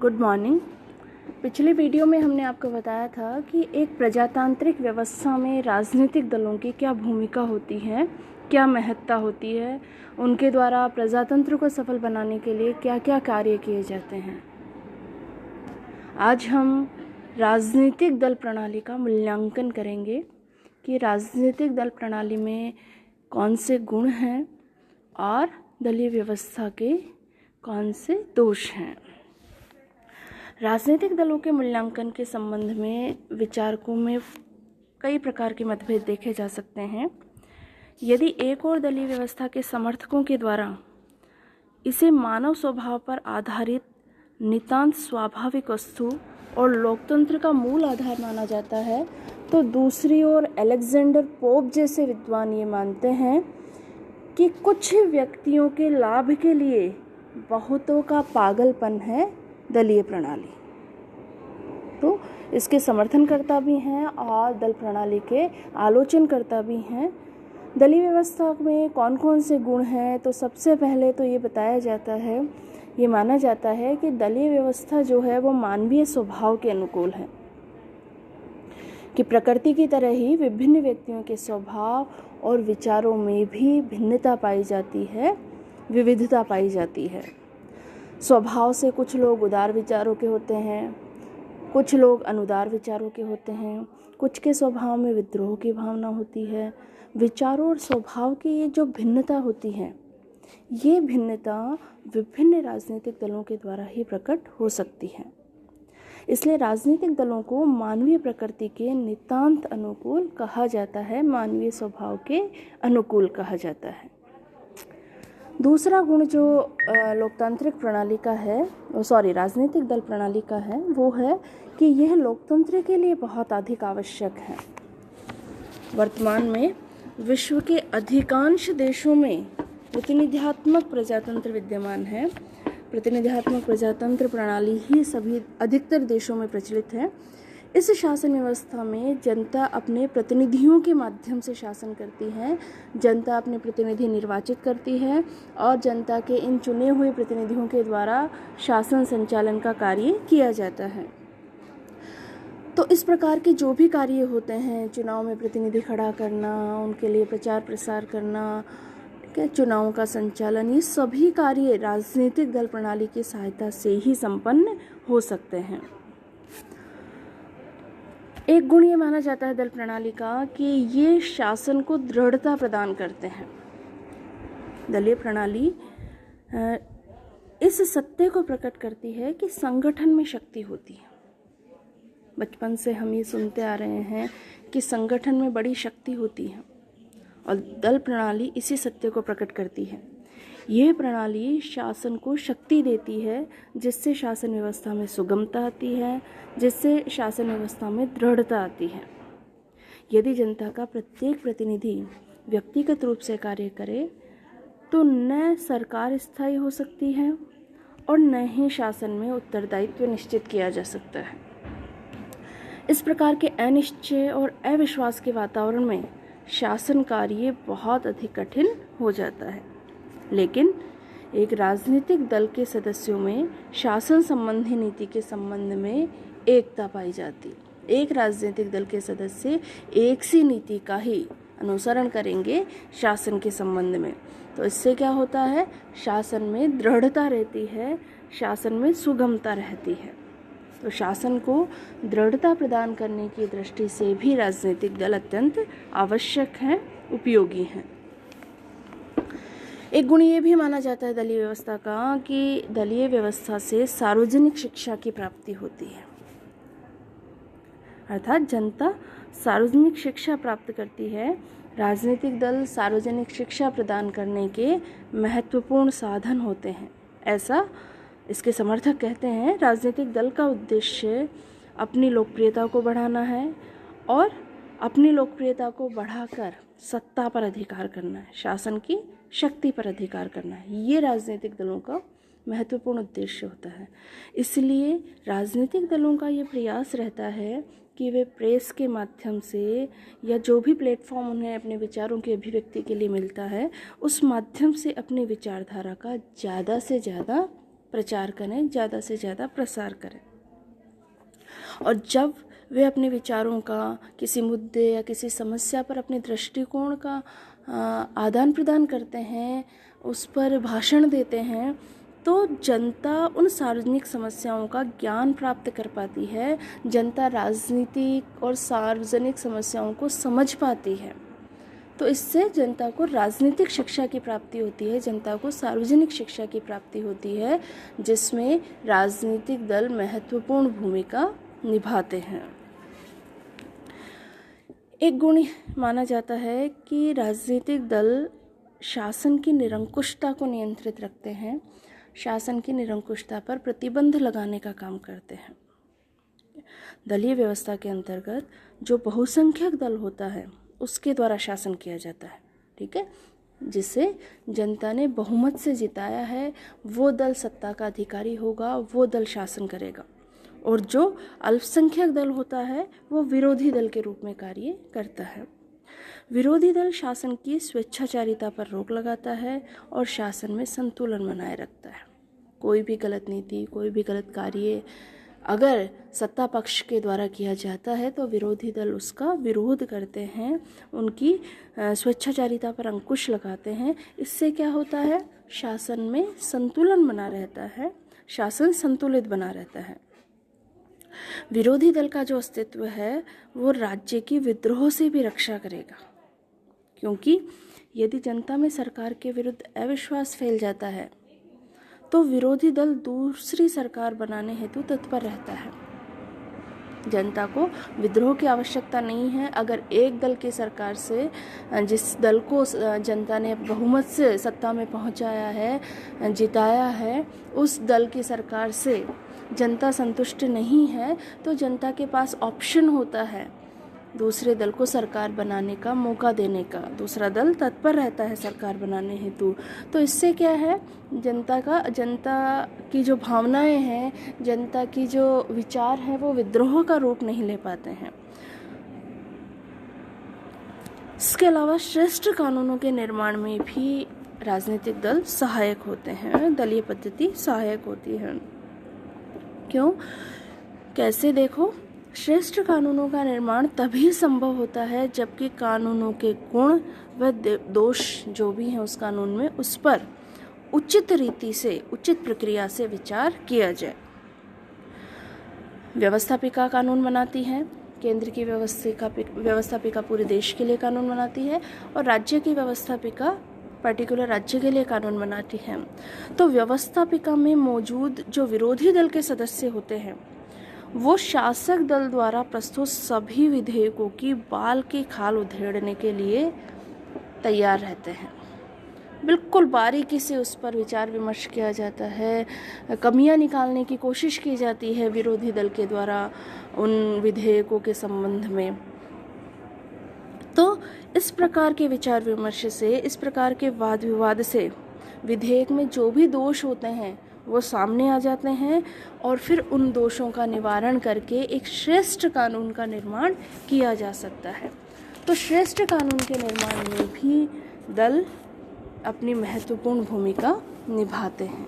Good morning. पिछले video में हमने आपको बताया था कि एक प्रजातांत्रिक व्यवस्था में राजनीतिक दलों की क्या भूमिका होती है, क्या महत्ता होती है, उनके द्वारा प्रजातंत्र को सफल बनाने के लिए क्या क्या कार्य किए जाते हैं। आज हम राजनीतिक दल प्रणाली का मूल्यांकन करेंगे कि राजनीतिक दल प्रणाली में कौन से गुण हैं और दलीय व्यवस्था के कौन से दोष हैं। राजनीतिक दलों के मूल्यांकन के संबंध में विचारकों में कई प्रकार के मतभेद देखे जा सकते हैं। यदि एक और दलीय व्यवस्था के समर्थकों के द्वारा इसे मानव स्वभाव पर आधारित नितांत स्वाभाविक वस्तु और लोकतंत्र का मूल आधार माना जाता है, तो दूसरी ओर अलेक्जेंडर पोप जैसे विद्वान ये मानते हैं कि कुछ व्यक्तियों के लाभ के लिए बहुतों का पागलपन है दलीय प्रणाली। तो इसके समर्थनकर्ता भी हैं और दल प्रणाली के आलोचनकर्ता भी हैं। दलीय व्यवस्था में कौन कौन से गुण हैं, तो सबसे पहले तो ये बताया जाता है, ये माना जाता है कि दलीय व्यवस्था जो है वो मानवीय स्वभाव के अनुकूल है, कि प्रकृति की तरह ही विभिन्न व्यक्तियों के स्वभाव और विचारों में भी भिन्नता पाई जाती है, विविधता पाई जाती है। स्वभाव से कुछ लोग उदार विचारों के होते हैं, कुछ लोग अनुदार विचारों के होते हैं, कुछ के स्वभाव में विद्रोह की भावना होती है। विचारों और स्वभाव की ये जो भिन्नता होती है, ये भिन्नता विभिन्न राजनीतिक दलों के द्वारा ही प्रकट हो सकती है। इसलिए राजनीतिक दलों को मानवीय प्रकृति के नितांत अनुकूल कहा जाता है, मानवीय स्वभाव के अनुकूल कहा जाता है। दूसरा गुण जो लोकतांत्रिक प्रणाली का है, राजनीतिक दल प्रणाली का है, वो है कि यह लोकतंत्र के लिए बहुत अधिक आवश्यक है। वर्तमान में विश्व के अधिकांश देशों में प्रतिनिध्यात्मक प्रजातंत्र विद्यमान है। प्रतिनिध्यात्मक प्रजातंत्र प्रणाली ही सभी अधिकतर देशों में प्रचलित है। इस शासन व्यवस्था में जनता अपने प्रतिनिधियों के माध्यम से शासन करती है, जनता अपने प्रतिनिधि निर्वाचित करती है और जनता के इन चुने हुए प्रतिनिधियों के द्वारा शासन संचालन का कार्य किया जाता है। तो इस प्रकार के जो भी कार्य होते हैं, चुनाव में प्रतिनिधि खड़ा करना, उनके लिए प्रचार प्रसार करना, चुनावों का संचालन, ये सभी कार्य राजनीतिक दल प्रणाली की सहायता से ही संपन्न हो सकते हैं। एक गुण ये माना जाता है दल प्रणाली का कि ये शासन को दृढ़ता प्रदान करते हैं। दलीय प्रणाली इस सत्य को प्रकट करती है कि संगठन में शक्ति होती है। बचपन से हम ये सुनते आ रहे हैं कि संगठन में बड़ी शक्ति होती है और दल प्रणाली इसी सत्य को प्रकट करती है। यह प्रणाली शासन को शक्ति देती है, जिससे शासन व्यवस्था में सुगमता आती है, जिससे शासन व्यवस्था में दृढ़ता आती है। यदि जनता का प्रत्येक प्रतिनिधि व्यक्तिगत रूप से कार्य करे तो न सरकार स्थायी हो सकती है और न ही शासन में उत्तरदायित्व निश्चित किया जा सकता है। इस प्रकार के अनिश्चय और अविश्वास के वातावरण में शासन कार्य बहुत अधिक कठिन हो जाता है। लेकिन एक राजनीतिक दल के सदस्यों में शासन संबंधी नीति के संबंध में एकता पाई जाती। एक राजनीतिक दल के सदस्य एक सी नीति का ही अनुसरण करेंगे शासन के संबंध में, तो इससे क्या होता है, शासन में दृढ़ता रहती है, शासन में सुगमता रहती है। तो शासन को दृढ़ता प्रदान करने की दृष्टि से भी राजनीतिक दल अत्यंत आवश्यक हैं, उपयोगी हैं। एक गुण ये भी माना जाता है दलीय व्यवस्था का कि दलीय व्यवस्था से सार्वजनिक शिक्षा की प्राप्ति होती है, अर्थात जनता सार्वजनिक शिक्षा प्राप्त करती है। राजनीतिक दल सार्वजनिक शिक्षा प्रदान करने के महत्वपूर्ण साधन होते हैं, ऐसा इसके समर्थक कहते हैं। राजनीतिक दल का उद्देश्य अपनी लोकप्रियता को बढ़ाना है और अपनी लोकप्रियता को बढ़ाकर सत्ता पर अधिकार करना है, शासन की शक्ति पर अधिकार करना है। ये राजनीतिक दलों का महत्वपूर्ण उद्देश्य होता है। इसलिए राजनीतिक दलों का ये प्रयास रहता है कि वे प्रेस के माध्यम से या जो भी प्लेटफॉर्म उन्हें अपने विचारों की अभिव्यक्ति के लिए मिलता है, उस माध्यम से अपनी विचारधारा का ज़्यादा से ज़्यादा प्रचार करें, ज़्यादा से ज़्यादा प्रसार करें। और जब वे अपने विचारों का किसी मुद्दे या किसी समस्या पर अपने दृष्टिकोण का आदान प्रदान करते हैं, उस पर भाषण देते हैं, तो जनता उन सार्वजनिक समस्याओं का ज्ञान प्राप्त कर पाती है, जनता राजनीतिक और सार्वजनिक समस्याओं को समझ पाती है। तो इससे जनता को राजनीतिक शिक्षा की प्राप्ति होती है, जनता को सार्वजनिक शिक्षा की प्राप्ति होती है, जिसमें राजनीतिक दल महत्वपूर्ण भूमिका निभाते हैं। एक गुण माना जाता है कि राजनीतिक दल शासन की निरंकुशता को नियंत्रित रखते हैं, शासन की निरंकुशता पर प्रतिबंध लगाने का काम करते हैं। दलीय व्यवस्था के अंतर्गत जो बहुसंख्यक दल होता है उसके द्वारा शासन किया जाता है, ठीक है, जिसे जनता ने बहुमत से जिताया है, वो दल सत्ता का अधिकारी होगा, वो दल शासन करेगा। और जो अल्पसंख्यक दल होता है वो विरोधी दल के रूप में कार्य करता है। विरोधी दल शासन की स्वेच्छाचारिता पर रोक लगाता है और शासन में संतुलन बनाए रखता है। कोई भी गलत नीति, कोई भी गलत कार्य अगर सत्ता पक्ष के द्वारा किया जाता है तो विरोधी दल उसका विरोध करते हैं, उनकी स्वेच्छाचारिता पर अंकुश लगाते हैं। इससे क्या होता है, शासन में संतुलन बना रहता है, शासन संतुलित बना रहता है। विरोधी दल का जो अस्तित्व है वो राज्य की विद्रोह से भी रक्षा करेगा, क्योंकि यदि जनता में सरकार के विरुद्ध अविश्वास फैल जाता है तो विरोधी दल दूसरी सरकार बनाने हेतु तत्पर रहता है। जनता को विद्रोह की आवश्यकता नहीं है। अगर एक दल की सरकार से, जिस दल को जनता ने बहुमत से सत्ता में पहुंचाया है, जिताया है, उस दल की सरकार से जनता संतुष्ट नहीं है तो जनता के पास ऑप्शन होता है दूसरे दल को सरकार बनाने का मौका देने का। दूसरा दल तत्पर रहता है सरकार बनाने हेतु। तो इससे क्या है, जनता की जो भावनाएं हैं, जनता की जो विचार हैं, वो विद्रोह का रूप नहीं ले पाते हैं। इसके अलावा श्रेष्ठ कानूनों के निर्माण में भी राजनीतिक दल सहायक होते हैं, दलीय पद्धति सहायक होती है। क्यों, कैसे? देखो, श्रेष्ठ कानूनों का निर्माण तभी संभव होता है जबकि कानूनों के गुण व दोष जो भी हैं उस कानून में, उस पर उचित रीति से, उचित प्रक्रिया से विचार किया जाए। व्यवस्थापिका कानून बनाती है, केंद्र की व्यवस्थापिका पूरे देश के लिए कानून बनाती है और राज्य की व्यवस्थापिका पर्टिकुलर राज्य के लिए कानून बनाती है। तो व्यवस्थापिका में मौजूद जो विरोधी दल के सदस्य होते हैं वो शासक दल द्वारा प्रस्तुत सभी विधेयकों की बाल की खाल उधेड़ने के लिए तैयार रहते हैं। बिल्कुल बारीकी से उस पर विचार विमर्श किया जाता है, कमियां निकालने की कोशिश की जाती है विरोधी दल के द्वारा उन विधेयकों के संबंध में। तो इस प्रकार के विचार विमर्श से, इस प्रकार के वाद विवाद से विधेयक में जो भी दोष होते हैं वो सामने आ जाते हैं और फिर उन दोषों का निवारण करके एक श्रेष्ठ कानून का निर्माण किया जा सकता है। तो श्रेष्ठ कानून के निर्माण में भी दल अपनी महत्वपूर्ण भूमिका निभाते हैं।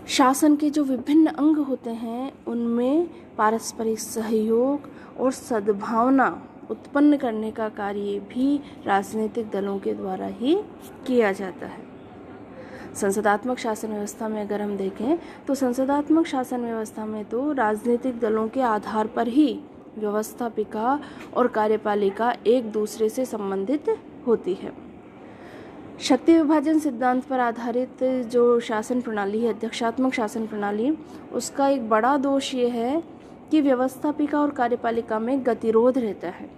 शासन के जो विभिन्न अंग होते हैं उनमें पारस्परिक सहयोग और सद्भावना उत्पन्न करने का कार्य भी राजनीतिक दलों के द्वारा ही किया जाता है। संसदात्मक शासन व्यवस्था में अगर हम देखें तो संसदात्मक शासन व्यवस्था में तो राजनीतिक दलों के आधार पर ही व्यवस्थापिका और कार्यपालिका एक दूसरे से संबंधित होती है। शक्ति विभाजन सिद्धांत पर आधारित जो शासन प्रणाली है, अध्यक्षात्मक शासन प्रणाली, उसका एक बड़ा दोष ये है कि व्यवस्थापिका और कार्यपालिका में गतिरोध रहता है।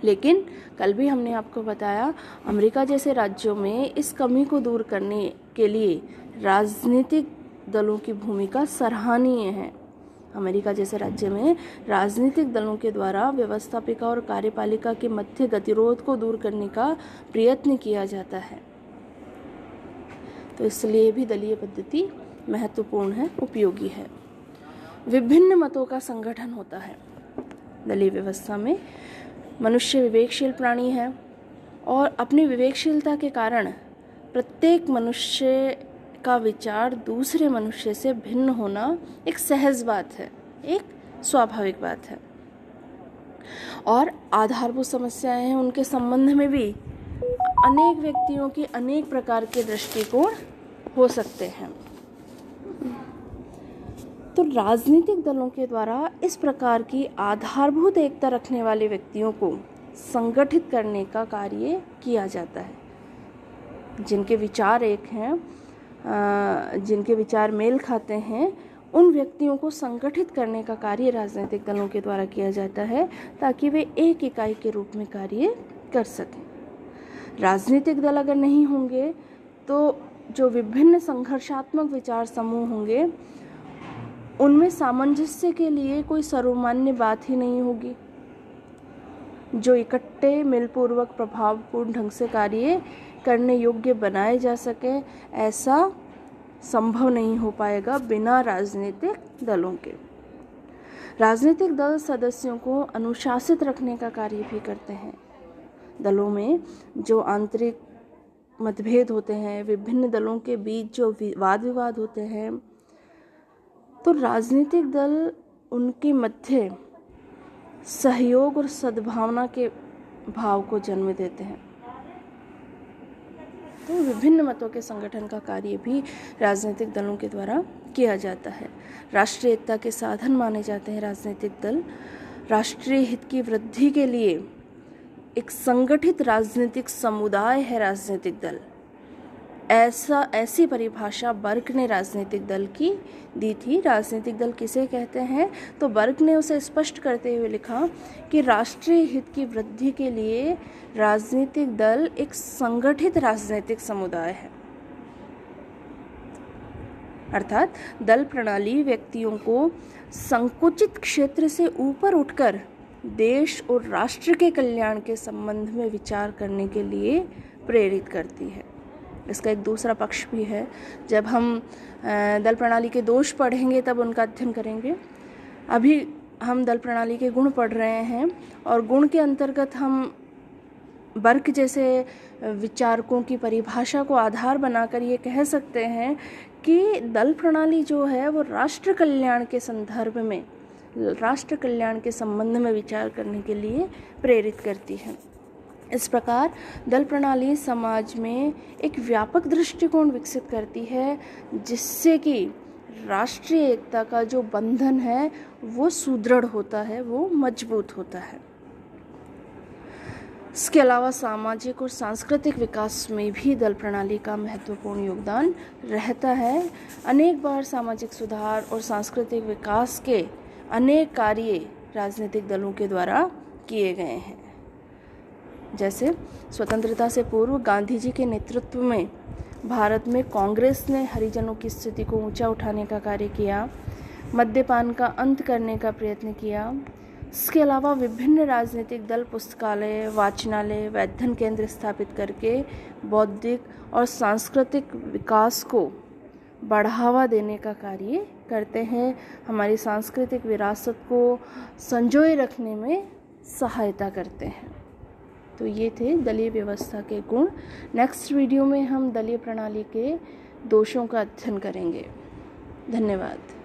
लेकिन कल भी हमने आपको बताया, अमेरिका जैसे राज्यों में इस कमी को दूर करने के लिए राजनीतिक दलों की भूमिका सराहनीय है। अमेरिका जैसे राज्य में राजनीतिक दलों के द्वारा व्यवस्थापिका और कार्यपालिका के मध्य गतिरोध को दूर करने का प्रयत्न किया जाता है। तो इसलिए भी दलीय पद्धति महत्वपूर्ण है, उपयोगी है। विभिन्न मतों का संगठन होता है दलीय व्यवस्था में। मनुष्य विवेकशील प्राणी है और अपनी विवेकशीलता के कारण प्रत्येक मनुष्य का विचार दूसरे मनुष्य से भिन्न होना एक सहज बात है, एक स्वाभाविक बात है। और आधारभूत समस्याएं हैं, उनके संबंध में भी अनेक व्यक्तियों की अनेक प्रकार के दृष्टिकोण हो सकते हैं। तो राजनीतिक दलों के द्वारा इस प्रकार की आधारभूत एकता रखने वाले व्यक्तियों को संगठित करने का कार्य किया जाता है। जिनके विचार एक हैं, जिनके विचार मेल खाते हैं, उन व्यक्तियों को संगठित करने का कार्य राजनीतिक दलों के द्वारा किया जाता है ताकि वे एक इकाई के रूप में कार्य कर सकें। राजनीतिक दल अगर नहीं होंगे तो जो विभिन्न संघर्षात्मक विचार समूह होंगे उनमें सामंजस्य के लिए कोई सर्वमान्य बात ही नहीं होगी। जो इकट्ठे मिलपूर्वक प्रभावपूर्ण ढंग से कार्य करने योग्य बनाए जा सके, ऐसा संभव नहीं हो पाएगा बिना राजनीतिक दलों के। राजनीतिक दल सदस्यों को अनुशासित रखने का कार्य भी करते हैं। दलों में जो आंतरिक मतभेद होते हैं, विभिन्न दलों के बीच जो वाद विवाद होते हैं, तो राजनीतिक दल उनके मध्य सहयोग और सद्भावना के भाव को जन्म देते हैं। तो विभिन्न मतों के संगठन का कार्य भी राजनीतिक दलों के द्वारा किया जाता है। राष्ट्रीय एकता के साधन माने जाते हैं राजनीतिक दल। राष्ट्रीय हित की वृद्धि के लिए एक संगठित राजनीतिक समुदाय है राजनीतिक दल। ऐसी परिभाषा बर्क ने राजनीतिक दल की दी थी। राजनीतिक दल किसे कहते हैं, तो बर्क ने उसे स्पष्ट करते हुए लिखा कि राष्ट्रीय हित की वृद्धि के लिए राजनीतिक दल एक संगठित राजनीतिक समुदाय है। अर्थात दल प्रणाली व्यक्तियों को संकुचित क्षेत्र से ऊपर उठकर देश और राष्ट्र के कल्याण के संबंध में विचार करने के लिए प्रेरित करती है। इसका एक दूसरा पक्ष भी है। जब हम दल प्रणाली के दोष पढ़ेंगे तब उनका अध्ययन करेंगे। अभी हम दल प्रणाली के गुण पढ़ रहे हैं और गुण के अंतर्गत हम बर्क जैसे विचारकों की परिभाषा को आधार बनाकर ये कह सकते हैं कि दल प्रणाली जो है वो राष्ट्र कल्याण के संदर्भ में, राष्ट्र कल्याण के संबंध में विचार करने के लिए प्रेरित करती है। इस प्रकार दल प्रणाली समाज में एक व्यापक दृष्टिकोण विकसित करती है जिससे कि राष्ट्रीय एकता का जो बंधन है वो सुदृढ़ होता है, वो मजबूत होता है। इसके अलावा सामाजिक और सांस्कृतिक विकास में भी दल प्रणाली का महत्वपूर्ण योगदान रहता है। अनेक बार सामाजिक सुधार और सांस्कृतिक विकास के अनेक कार्य राजनीतिक दलों के द्वारा किए गए हैं। जैसे स्वतंत्रता से पूर्व गांधी जी के नेतृत्व में भारत में कांग्रेस ने हरिजनों की स्थिति को ऊंचा उठाने का कार्य किया, मद्यपान का अंत करने का प्रयत्न किया। इसके अलावा विभिन्न राजनीतिक दल पुस्तकालय, वाचनालय, वैधन केंद्र स्थापित करके बौद्धिक और सांस्कृतिक विकास को बढ़ावा देने का कार्य करते हैं, हमारी सांस्कृतिक विरासत को संजोए रखने में सहायता करते हैं। तो ये थे दलीय व्यवस्था के गुण। नेक्स्ट वीडियो में हम दलीय प्रणाली के दोषों का अध्ययन करेंगे। धन्यवाद।